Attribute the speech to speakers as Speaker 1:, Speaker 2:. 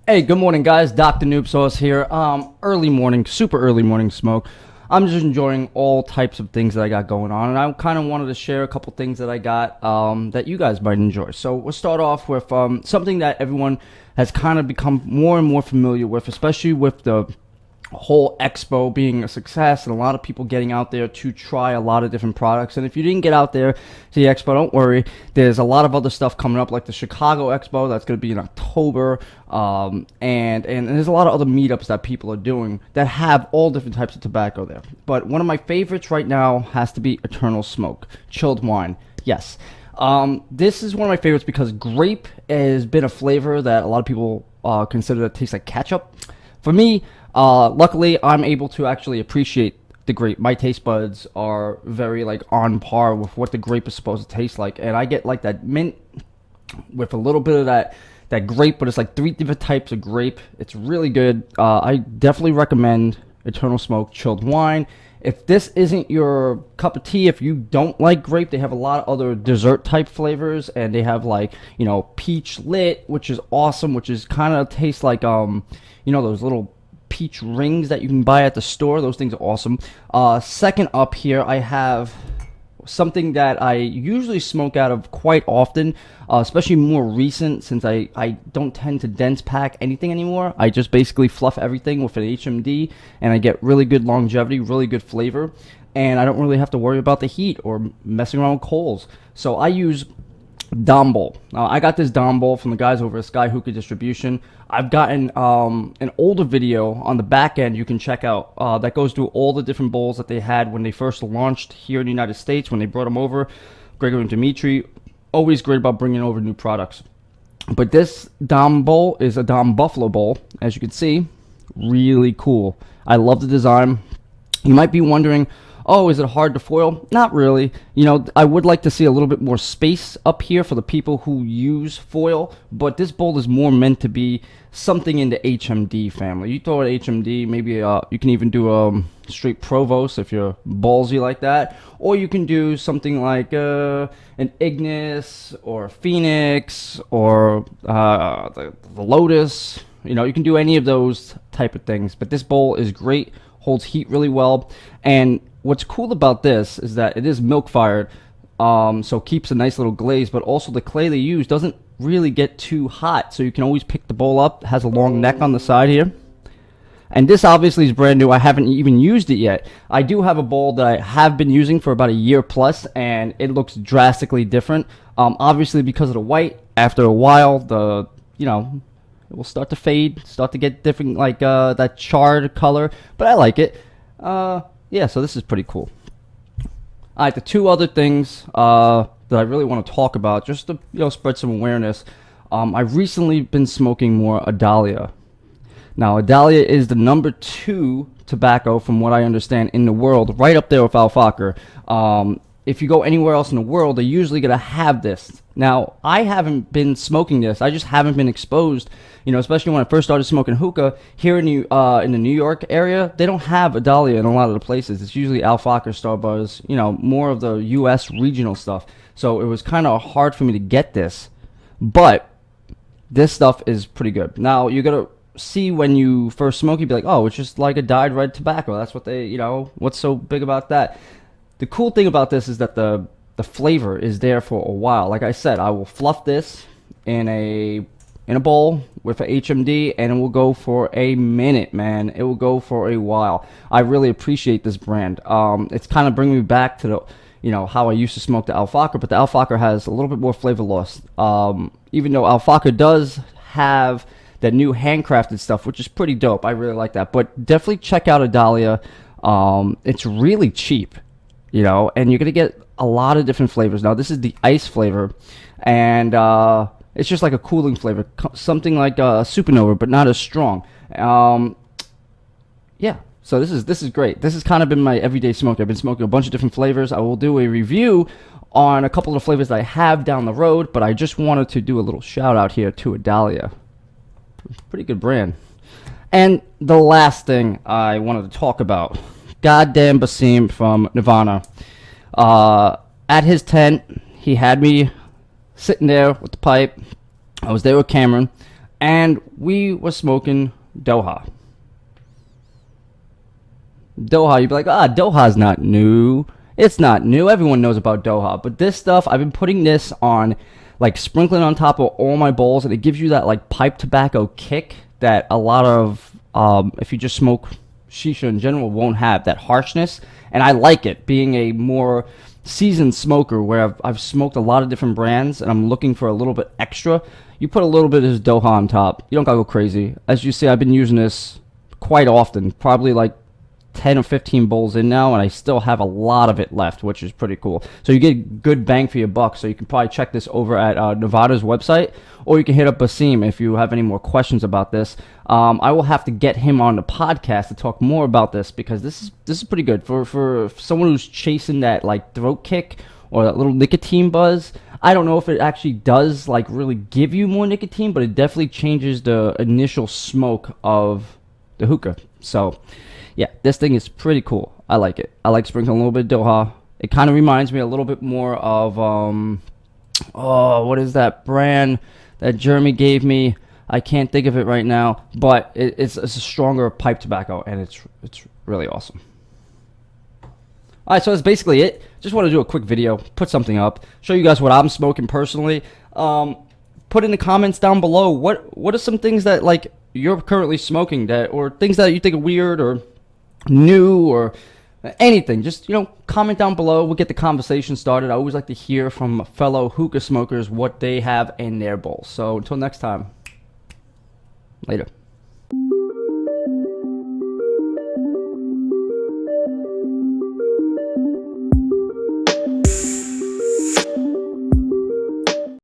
Speaker 1: Hey, good morning, guys. Dr. Noob Sauce here. Early morning, super early morning smoke. I'm just enjoying all types of things that I got going on, and I kind of wanted to share a couple things that I got that you guys might enjoy. So we'll start off with something that everyone has kind of become more and more familiar with, especially with the whole expo being a success and a lot of people getting out there to try a lot of different products. And if you didn't get out there to the expo, don't worry, there's a lot of other stuff coming up, like the Chicago expo that's going to be in October, and there's a lot of other meetups that people are doing that have all different types of tobacco there. But one of my favorites right now has to be Eternal Smoke chilled wine. Yes, this is one of my favorites because grape has been a flavor that a lot of people consider that tastes like ketchup. For me, luckily, I'm able to actually appreciate the grape. My taste buds are very on par with what the grape is supposed to taste like, and I get like that mint with a little bit of that grape, but it's like 3 different types of grape. It's really good. I definitely recommend Eternal Smoke chilled wine. If this isn't your cup of tea, if you don't like grape, they have a lot of other dessert type flavors, and they have peach lit, which is awesome, which is kind of tastes like those little peach rings that you can buy at the store. Those things are awesome. Second up here, I have something that I usually smoke out of quite often, especially more recent, since I don't tend to dense pack anything anymore. I just basically fluff everything with an HMD, and I get really good longevity, really good flavor, and I don't really have to worry about the heat or messing around with coals. So I use Dom Bowl. I got this Dom Bowl from the guys over at Sky Hookah Distribution. I've gotten an older video on the back end you can check out that goes through all the different bowls that they had when they first launched here in the United States, when they brought them over. Gregory and Dimitri, always great about bringing over new products. But this Dom Bowl is a Dom Buffalo Bowl, as you can see. Really cool. I love the design. You might be wondering, oh, is it hard to foil? Not really. I would like to see a little bit more space up here for the people who use foil, but this bowl is more meant to be something in the HMD family. You throw an HMD, maybe you can even do straight Provost if you're ballsy like that, or you can do something like an Ignis or Phoenix or the Lotus. You can do any of those type of things, but this bowl is great, holds heat really well, and what's cool about this is that it is milk fired, so keeps a nice little glaze, but also the clay they use doesn't really get too hot, so you can always pick the bowl up. It has a long neck on the side here. And this obviously is brand new. I haven't even used it yet. I do have a bowl that I have been using for about a year plus, and it looks drastically different. Obviously because of the white, after a while, it will start to fade, start to get different, that charred color, but I like it. Yeah, so this is pretty cool. Alright, the two other things that I really want to talk about, just to spread some awareness. I've recently been smoking more Dahlia. Now, Dahlia is the number 2 tobacco, from what I understand, in the world, right up there with Alfakar. If you go anywhere else in the world, they're usually going to have this. Now, I haven't been smoking this. I just haven't been exposed, especially when I first started smoking hookah here in the New York area. They don't have a Dahlia in a lot of the places. It's usually Alfakar, Star Buzz, more of the U.S. regional stuff. So it was kind of hard for me to get this. But this stuff is pretty good. Now, you're going to see when you first smoke, you'd be like, oh, it's just like a dyed red tobacco. That's what they, what's so big about that? The cool thing about this is that the flavor is there for a while. Like I said, I will fluff this in a bowl with a HMD, and it will go for a minute, man. It will go for a while. I really appreciate this brand. It's kind of bringing me back to the, how I used to smoke the Alfakar, but the Alfakar has a little bit more flavor loss. Even though Alfakar does have that new handcrafted stuff, which is pretty dope. I really like that. But definitely check out Dahlia. It's really cheap. And you're going to get a lot of different flavors. Now, this is the ice flavor, and it's just like a cooling flavor, something like a Supernova, but not as strong. Yeah, so this is great. This has kind of been my everyday smoke. I've been smoking a bunch of different flavors. I will do a review on a couple of the flavors that I have down the road, but I just wanted to do a little shout out here to Dahlia. Pretty good brand. And the last thing I wanted to talk about, goddamn Basim from Nirvana. At his tent, he had me sitting there with the pipe. I was there with Cameron, and we were smoking Doha. Doha, you'd be like, Doha's not new. It's not new. Everyone knows about Doha. But this stuff, I've been putting this on, like sprinkling on top of all my bowls, and it gives you that like pipe tobacco kick that a lot of, if you just smoke shisha in general, won't have that harshness. And I like it, being a more seasoned smoker where I've smoked a lot of different brands and I'm looking for a little bit extra. You put a little bit of this Doha on top. You don't gotta go crazy. As you see, I've been using this quite often, probably like 10 or 15 bowls in now, and I still have a lot of it left, which is pretty cool. So you get good bang for your buck. So you can probably check this over at Nevada's website, or you can hit up Basim if you have any more questions about this. I will have to get him on the podcast to talk more about this, because this is pretty good for someone who's chasing that like throat kick or that little nicotine buzz. I don't know if it actually does like really give you more nicotine, but it definitely changes the initial smoke of the hookah. So yeah, this thing is pretty cool. I like it. I like sprinkling a little bit of Doha. It kind of reminds me a little bit more of, what is that brand that Jeremy gave me? I can't think of it right now, but it's a stronger pipe tobacco, and it's really awesome. All right, so that's basically it. Just want to do a quick video, put something up, show you guys what I'm smoking personally. Put in the comments down below what are some things that like you're currently smoking, that or things that you think are weird or new or anything. Just, comment down below. We'll get the conversation started. I always like to hear from fellow hookah smokers what they have in their bowls. So until next time, later.